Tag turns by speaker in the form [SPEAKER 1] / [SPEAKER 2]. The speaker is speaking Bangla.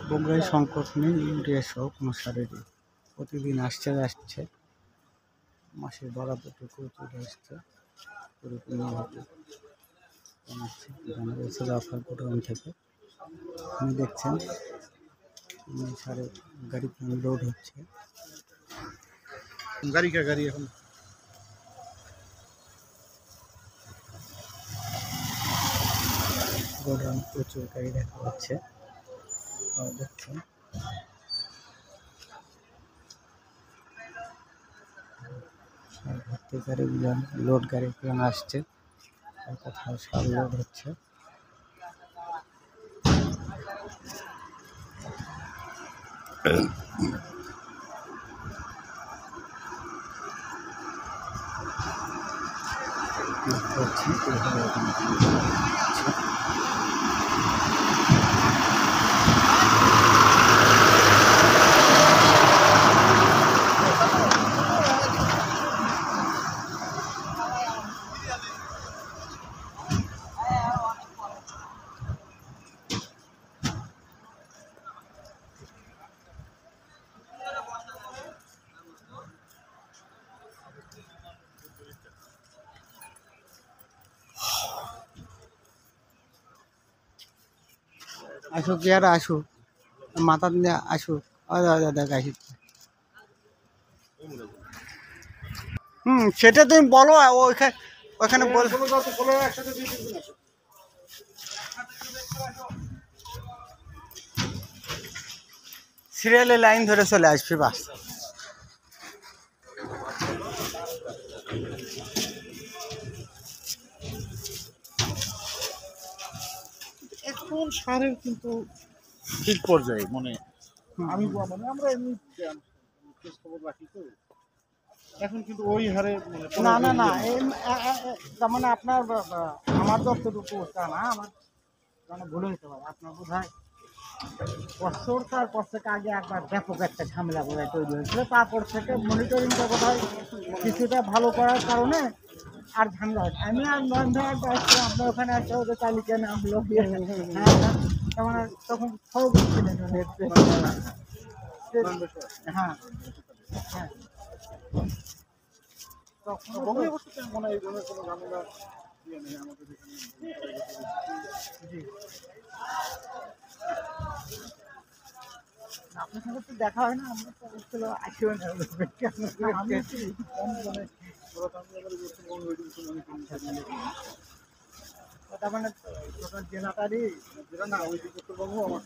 [SPEAKER 1] বগুড়ায় সংকট নেই, ইউরিয়া সহ কোনো সারেরই। প্রতিদিন আসছে মাসের বরাদ্দটুকু চলে আসছে পরিপূর্ণভাবে। জানা গেছে রাফার গোডাউন থেকে। আপনি দেখছেন সারের গাড়ি লোড হচ্ছে। গাড়ি এখন গোডাউন প্রচুর গাড়ি দেখা যাচ্ছে। দেখছেন ভর্তি গাড়িগুলো, লোড গাড়িগুলো আসছে, কোথাও সার লোড হচ্ছে। আসুক ইয়ারা আসুক, মাথা নিয়ে আসুক। দেখ আসুক। সেটা তুমি বলো, ওইখানে বল। সিরিয়ালে লাইন ধরে চলে আসবি বাস।
[SPEAKER 2] এখন সারের কিন্তু ঠিক পর্যায়ে মানে আমরা এমনি খবর রাখি তো, এখন কিন্তু ওই হারে
[SPEAKER 1] না তার মানে আপনার আমার যতটুকু না, আমার মানে ভুল হইতে পারে। আপনার বোধ হয় পর থেকে আগে একবার ব্যাপক একটা ঝামেলা বোধহয় তৈরি হয়েছিল, তারপর থেকে মনিটরিংটা বোধহয় কিছুটা ভালো করার কারণে আর ঝামেলা হয়। আমি আর আসছিলাম আপনার ওখানে আসতে হতে তালিকা নামলো, তার মানে তখন সব ছিলেন। হ্যাঁ হ্যাঁ, তখন
[SPEAKER 2] মনে হয় এই ধরনের কোনো ঝামেলা নেই আমাদের
[SPEAKER 1] জি। আপনার সঙ্গে তো দেখা হয় না, আমরা তো আসছিল আসিও না। তার মানে জেলাটারই
[SPEAKER 2] জেলা না, ওই উত্তরবঙ্গ আমার